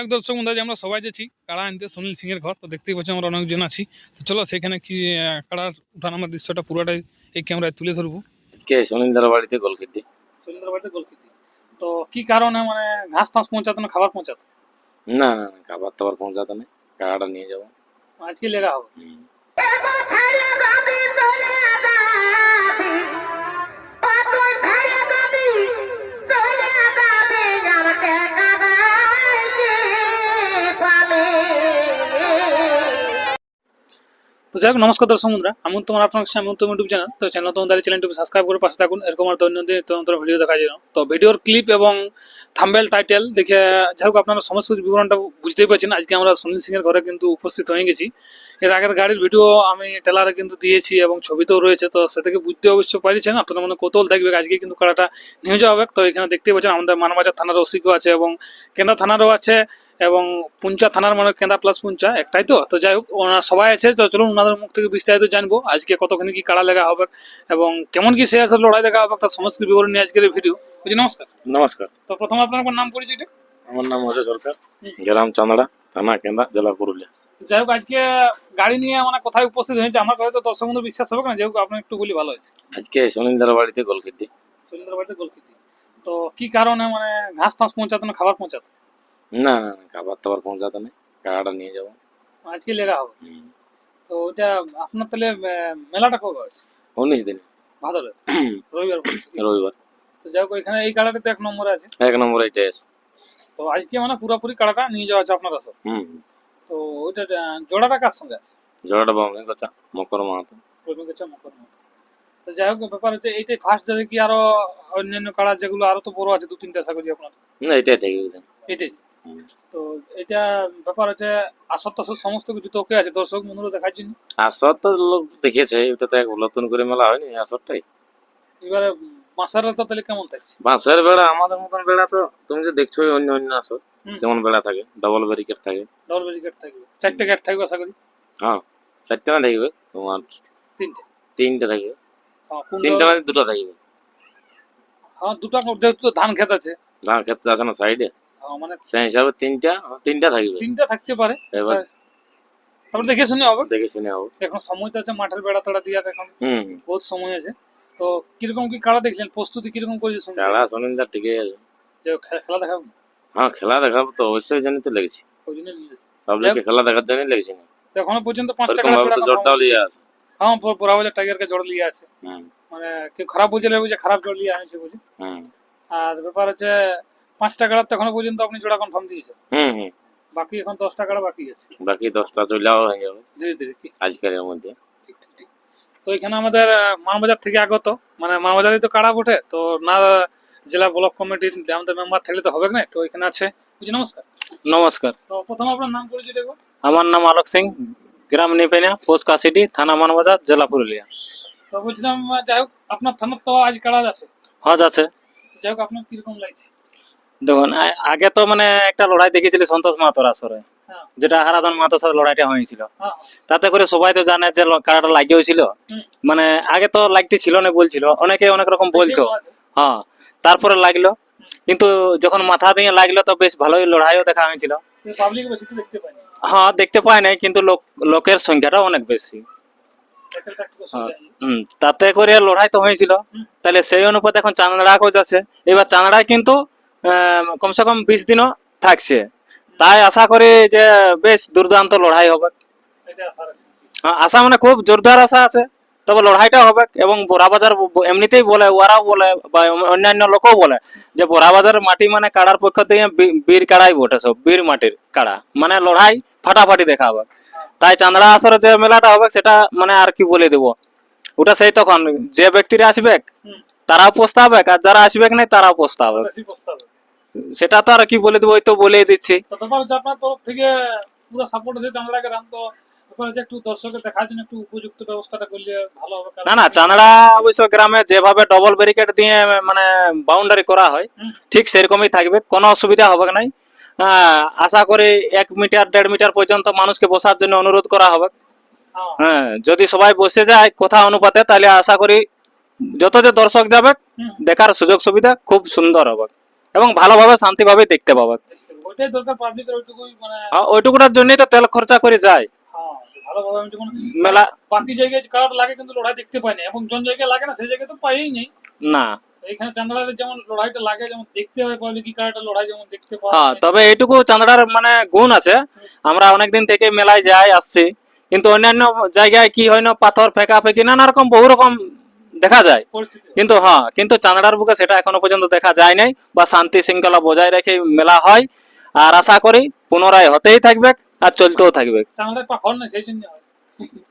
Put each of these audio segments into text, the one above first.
এক দর্শক বন্ধু আজ আমরা সবাই যাচ্ছি কাড়া আনতে সুনীল সিং এর ঘর। তো দেখতেই পাচ্ছি আমরা অনেকজন আছি। তো চলো সেখানে কি কাড়ার উঠানামার দৃশ্যটা পুরোটাই এই ক্যামেরায় তুলে ধরবো। আজকে সুনীলদার বাড়িতে গোল কেটে সুনীলদার বাড়িতে গোলকিটি। তো কি কারণে মানে ঘাস টাস পৌঁছাতো না খাবার পৌঁছাতো? না না না, খাবার টাবার পৌঁছাতে নেই, কাড়াটা নিয়ে যাবো। আজকে লেগা হবে। তো যাই হোক, নমস্কার দর্শক বন্ধুরা, আমি তোমার আপনার আমি তোমার ইউটিউব চ্যানেল। তো চ্যানেল তোমাদের চ্যানেলটি সাবস্ক্রাইব করে পাশে থাকুন এরকম আর দৈনন্দিন তোমাদের ভিডিও দেখার জন্য। তো ভিডিওর ক্লিপ এবং থাম্বনেল টাইটেল দেখে যাই হোক আপনারা সমস্ত বিবরণটা বুঝতেই পারছেন। আজকে আমরা সুনীল সিং এর ঘরে কিন্তু উপস্থিত হয়ে গেছি। এর আগের গাড়ির ভিডিও আমি ট্রেলারে কিন্তু দিয়েছি এবং ছবিতেও রয়েছে। তো সে থেকে বুঝতে অবশ্য পারছেন, আপনার মনে কৌতূহল থাকবে আজকে কিন্তু কাড়াটা নিয়ে যাওয়া হবে। তো এখানে দেখতেই পাচ্ছেন আমাদের মানবাজার থানার ওসিকও আছে এবং কেন্দ্রা থানারও আছে এবং পুঞ্চা থানার মানে কেন্দ্রা প্লাস পুঞ্চা একটাই। তো যাই হোক ওনারা সবাই আছে। তো চলুন ওনাদের মুখ থেকে বিস্তারিত জানবো আজকে কতখানি কি কাড়া লেগা হবে এবং কেমন কি সে আসলে লড়াই দেখা হবে তার সমস্ত বিবরণ নিয়ে আজকের ভিডিও। বুঝি নমস্কার। নমস্কার, তো প্রথমে আপনার নাম পরিচয়টা? আমার নাম অজয় সরকার, গ্রাম চান্দড়া, থানা কেন্দ্রা, জেলা পুরুলিয়া। যাই হোক আজকে গাড়ি নিয়ে মানে কোথায় উপস্থিত হয়েছে আমার কাছে তো দর্শক বন্ধু বিশ্বাস হবে না, যাই হোক আপনি একটু বলি ভালো হয়েছে। আজকে সুনীলদার বাড়িতে গোল কেটে। সুনীলদার বাড়িতে গোলকিটি। তো কি কারণে মানে ঘাস টাস পৌঁছাতো না খাবার পৌঁছাতো? না না না, খাবার টাবার পৌঁছাতে নেই, কাড়াটা নিয়ে যাবো। আজকে লেগা হবে। তো ওইটা আপনার তাহলে মেলাটা কবে আছে? 19 দিন, ভাদরে রবিবার পড়ছে। রবিবার। তো যাই হোক এখানে এই কাড়াটা তো 1 নম্বরে আছে। এক নম্বর এটাই আছে। তো আজকে মানে পুরোপুরি কাড়াটা নিয়ে যাওয়া আছে আপনার কাছে। হুম, তো ওইটা জোড়াটা কার সঙ্গে আছে? জোড়াটা বামে গেছে মকর মাহাতো। রবি গেছে মকর মতো। তো যাই হোক ব্যাপার হচ্ছে এইটাই ফার্স্ট যাবে কি আরো অন্যান্য কাড়া যেগুলো আরো তো বড় আছে 2-3টা আশা করি আপনার? না, এটাই থেকে গেছে। এটাই। তো এটা ব্যাপার হচ্ছে আসর টাসর সমস্ত কিছু তো ওকে আছে দর্শক বন্ধুরা দেখার জন্য। আসর তো লোক দেখেছে, ওটা তো এক নতুন করে মেলা হয়নি আসরটাই। এবারে মাসারা তো তাহলে কেমন থাকছে? বাঁশের বেড়া আমাদের মতন বেড়া তো তুমি যে দেখছো অন্য অন্য আসর হুম। যেমন বেড়া থাকে, ডবল ব্যারিকেড থাকে। ডবল ব্যারিকেড থাকবে, 4টে গেট থাকবে আশা করি। হ্যাঁ, 4টে না থাকবে তোমার, 3টে। 3টে থাকবে। হ্যাঁ 3টে মানে 2টা থাকবে। হ্যাঁ দুটো যেহেতু তো ধান খেত আছে। ধান ক্ষেত্রে আছে না সাইডে, হ্যাঁ মানে সেই হিসাবে 3টা থাকবে। 3টা থাকতে পারে। এবার তারপর দেখে শুনে হবে। দেখে শুনে হবে। এখন সময় তো আছে মাঠের বেড়া তেড়া দিয়ে এখন হুম, বহুত সময় আছে। তো কিরকম কি কাড়া দেখলেন, প্রস্তুতি কিরকম করেছে শুনতে? খেলা সুনিন্দা ঠিকই আছে। যে খেলা দেখাবো। হ্যাঁ, খেলা দেখাবো তো অবশ্যই, জন্য তো লেগেছি। ওই জন্য নিয়েছে। পাবলিককে খেলা দেখার জন্য লেগেছি না। তো এখনো পর্যন্ত 5টা এরকম কাড়া ভাবে তো জোরটাও লিয়ে আছে। হ্যাঁ বড় বাজার টাইগারকে জোড় লিয়ে আছে। হুম মানে কেউ খারাপ বুঝে নেবে যে খারাপ জোড় লিয়ে আনছে বলি। হুম আর ব্যাপার হচ্ছে 5টা কাড়া তো এখনো পর্যন্ত আপনি জোড়া কনফার্ম দিয়েছেন। হুম। বাকি এখন 10টা কাড়া বাকি আছে। বাকি 10টা চলেও হয়ে যাবে ধীরে ধীরে কি। আজকের মধ্যে। ঠিক ঠিক ঠিক। তো এখানে আমাদের মানবাজার থেকে আগত, মানে মানবাজারই তো কাড়া বটে তো না, জেলা ব্লক কমিটির আমাদের মেম্বার থাকলে তো হবে না। তো এখানে আছে। বুঝি নমস্কার। নমস্কার, তো প্রথম আপনার নাম পরিচয় দেবো। আমার নাম আলোক সিং, গ্রাম নিপেনিয়া, পোস্ট কাশিটি, থানা মানবাজার, জেলা পুরুলিয়া। তো বলছিলাম যাই হোক আপনার থানার তো আজ কাড়া আছে। হজ আছে। যাই হোক আপনার কিরকম লাগছে? দেখুন আগে তো মানে একটা লড়াই দেখেছিলি সন্তোষ মাহাতোর আসরে, হ্যাঁ যেটা হারাধন মাহাতোর সাথে লড়াইটা হয়েছিল। হ্যাঁ। তাতে করে সবাই তো জানে যে কাড়াটা লাগিয়েছিল। হুম। মানে আগে তো লাগতে ছিল না বলছিল, অনেকে অনেক রকম বলতো। হ্যাঁ, তারপরে লাগলো, কিন্তু যখন মাথা দিয়ে লাগলো তো বেশ ভালোই লড়াইও দেখা হয়েছিল। পাবলিক বেশি তো দেখতে পাই না। হ্যাঁ, দেখতে পাই নাই, কিন্তু লোকের সংখ্যাটা অনেক বেশি। তাতে করে লড়াই তো হয়েছিল। তাহলে সেই অনুপাতে এখন চাঁদড়া কোচ আছে। এবার চাঁদড়ায় কিন্তু কমসে কম 20 দিনও থাকছে। তাই আশা করি যে বেশ দুর্দান্ত লড়াই হবে। আশা মানে খুব জোরদার আশা আছে, তবে লড়াইটা হবে। এবং বোরাবাজার এমনিতেই বলে, ওরাও বলে বা অন্যান্য লোকও বলে যে বোরাবাজার মাটি মানে কাড়ার পক্ষ থেকে বীর কাড়াই বটে, সব বীর মাটির কাড়া, মানে লড়াই ফাটাফাটি দেখা হবে। তাই চাঁদড়া আসরে যে মেলাটা হবে সেটা মানে আর কি বলে দেবো, ওটা সেই তখন যে ব্যক্তিরা আসবে তারাও প্রস্তাবে, আর যারা আসবে না তারাও প্রস্তাবে। সেটা তো আর কি বলে দেবো, ওই তো বলেই দিচ্ছি। আপনার তরফ থেকে পুরো সাপোর্ট আছে চাঁদড়াকে রান। তো একটু দর্শকের দেখার জন্য একটু উপযুক্ত ব্যবস্থাটা করলে ভালো হবে। না না, চাঁদড়া অবশ্য গ্রামে যেভাবে ডবল ব্যারিকেড দিয়ে মানে বাউন্ডারি করা হয় ঠিক সেরকমই থাকবে, কোনো অসুবিধা হবে না। আশা করি 1 মিটার 1.5 মিটার পর্যন্ত মানুষকে বসার জন্য অনুরোধ করা হবে। হ্যাঁ, যদি সবাই বসে যায় কথা অনুপাতে, তাহলে আশা করি যত যে দর্শক যাবে দেখার সুযোগ সুবিধা খুব সুন্দর হবে এবং ভালোভাবে শান্তিভাবে দেখতে পাবে। ওইটাই দরকার পাবলিকের, ওইটুকুই মানে ওইটুকুটার জন্যই তো তেল খরচা করে যায় হ্যাঁ, ভালোভাবে আমি যখন মেলা। বাকি জায়গায় কারাটা লাগে কিন্তু লড়াই দেখতে পাই না, এবং কোন জায়গায় লাগে না সেই জায়গায় তো পাইই নেই। না, এইখানে চান্দালালে যেমন লড়াইটা লাগে, যেমন দেখতে হয় পাবলিক কারাটা লড়াই যেমন দেখতে পাওয়া হ্যাঁ, যায়। তবে এইটুকু চাঁদড়ার মানে গুণ আছে, আমরা অনেকদিন থেকে মেলায় যাই আসছি, কিন্তু অন্যান্য জায়গায় কি হয় না, পাথর ফেঁকা ফেঁকি নানা রকম বহু রকম দেখা যায়, পরিস্থিতি কিন্তু হ্যাঁ, কিন্তু চাঁদড়ার বুকে সেটা এখনো পর্যন্ত দেখা যায় নাই, বা শান্তি শৃঙ্খলা বজায় রেখে মেলা হয়। আর আশা করি পুনরায় হতেই থাকবে আর চলতেও থাকবে। চান্দালায় পাখর না সেই জন্য হয়।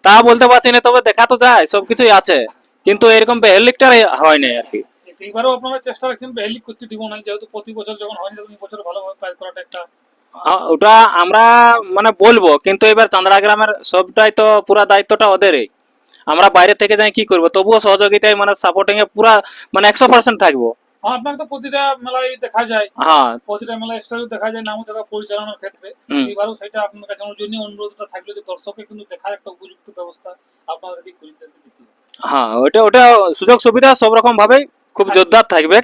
তা বলতে পারছি না, তবে দেখা তো যায়, সবকিছুই আছে, কিন্তু এরকম বেহেলিকটা হয় নাই আর কি। এইবারও আপনারা চেষ্টা রাখছেন বেহেলিক করতে দিব না, যেহেতু প্রতি বছর যখন হয় না তখন এই বছর ভালোভাবে কাজ করাটা একটা ওটা আমরা মানে বলবো, কিন্তু এবার চাঁদড়া গ্রামের সবটাই তো পুরা দায়িত্বটা ওদেরই। আমরা বাইরে থেকে যাই কি করবো, তবুও সহযোগিতায় মানে সাপোর্টিং এ পুরা মানে 100% থাকবো। হ্যাঁ, আপনাকে তো প্রতিটা মেলায় দেখা যায়, হ্যাঁ, প্রতিটা মেলা স্টাইল দেখা যায় নাম দেখা পরিচালনার ক্ষেত্রে। হুম। এবারও সেটা আপনার কাছে আমার জন্য অনুরোধটা থাকলো যে দর্শকের কিন্তু দেখার একটা উপযুক্ত ব্যবস্থা আপনাদেরকে করে দিতে হবে। হ্যাঁ, ওটা ওটা সুযোগ সুবিধা সব রকম ভাবেই খুব জোরদার থাকবে,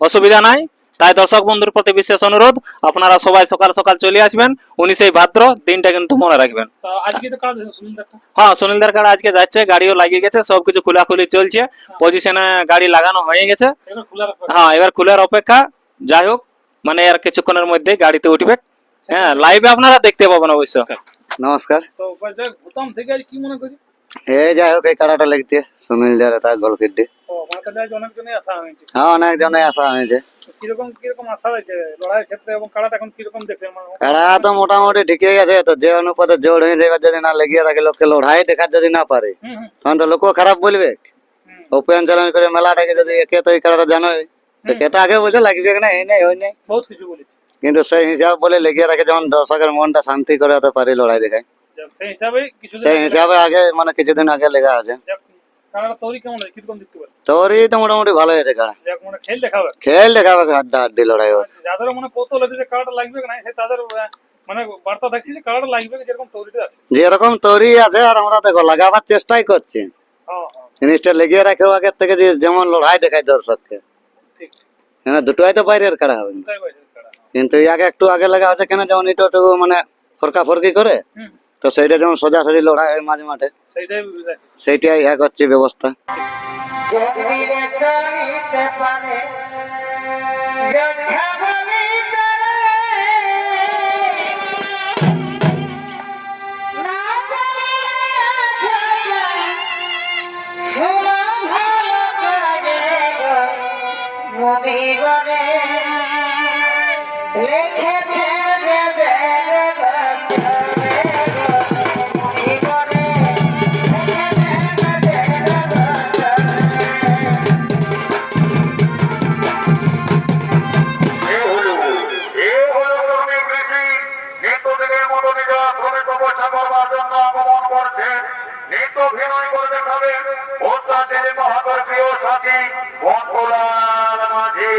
অসুবিধা নাই। তাই দর্শক বন্ধুর প্রতি বিশেষ অনুরোধ, আপনারা সবাই সকাল সকাল চলে আসবেন 19 ভাদ্র, দিনটা কিন্তু মনে রাখবেন। তো আজকে তো কাজ সুনীল একটা হ্যাঁ, সুনীলদার কাড়া আজকে যাচ্ছে, গাড়িও লাগিয়ে গেছে, সবকিছু খোলাখুলি চলছে, পজিশনে গাড়ি লাগানো হয়ে গেছে। এবার খোলা রাখবে। হ্যাঁ, এবার খুলের অপেক্ষা। যাই হোক, মানে আর কিছুক্ষণের মধ্যে গাড়িতে উঠবে। হ্যাঁ, লাইভে আপনারা দেখতে পাবেন অবশ্য। নমস্কার। তো যাই হোক, ভুতাম থেকে আজ কি মনে করি? এই যাই হোক, এই কাড়াটা লাগতে সুনীল যারা তার গোলকিড্ডি। ও আমার কাছে আজ অনেকজনই আসা হয়েছে। হ্যাঁ, অনেকজনে আসা হয়েছে। তো কিরকম কিরকম আশা হয়েছে লড়াইয়ের ক্ষেত্রে, এবং কারাটা এখন কিরকম দেখছে মানে কাড়া তো মোটামুটি ঠিকই আছে, তো যে অনুপাতে জোর হয়ে যাবে, যদি না লেগে থাকে লোককে লড়াই দেখার যদি না পারে, হুম হুম তখন তো লোকও খারাপ বলবে। হুম। ওপেন চ্যালেঞ্জ করে মেলাটাকে যদি একে তো এই কাড়াটা জানোই, তো কেতা আগে বলছে লাগবে না, এই নেই ওই নেই, বহুত কিছু বলেছি। কিন্তু সেই হিসাব বলে লেগে রাখে, যেমন দর্শকের মনটা শান্তি করে হতে পারে লড়াই দেখায়, যাক, সেই হিসাবে কিছুদিন সেই হিসাবে আগে মানে কিছুদিন আগে লেগা আছে। যাক, কারাটা তৈরি কেমন হয় কিরকম দেখতে পারে? তোরই তো মোটামুটি ভালো হয়েছে কাড়া, যাক, মানে খেল দেখাবে। খেল দেখাবে, হাড্ডা হাড্ডি লড়াই হোক। যাদের মানে কৌতূহল আছে যে কারাটা লাগবে না, সে তাদের মানে বার্তা থাকছে যে কারাটা লাগবে, যেরকম তৈরিতে আছে। যেরকম তৈরি আছে, আর আমরা দেখো লাগাবার চেষ্টাই করছি, হ্যাঁ হ্যাঁ, জিনিসটা লেগে রাখেও আগের থেকে, যে যেমন লড়াই দেখায় দর্শককে, ঠিক ঠিক। হ্যাঁ দুটোই তো বাইরের কাড়া হবে, তাই বলছে কারা। কিন্তু এই আগে একটু আগে লাগা আছে কেন, যেমন এটা একটু মানে ফরকা ফরকি করে, হুম, তো সেইটা যেমন সোজাসুজি লড়াই হয় মাঝে মাঠে, সেইটাই দেখছি। সেইটাই এক হচ্ছে ব্যবস্থা। নিত্য অভিনয় করে দেখাবে অত্যাচারে মহাকর প্রিয় সাথী বনকোলার মাঝি।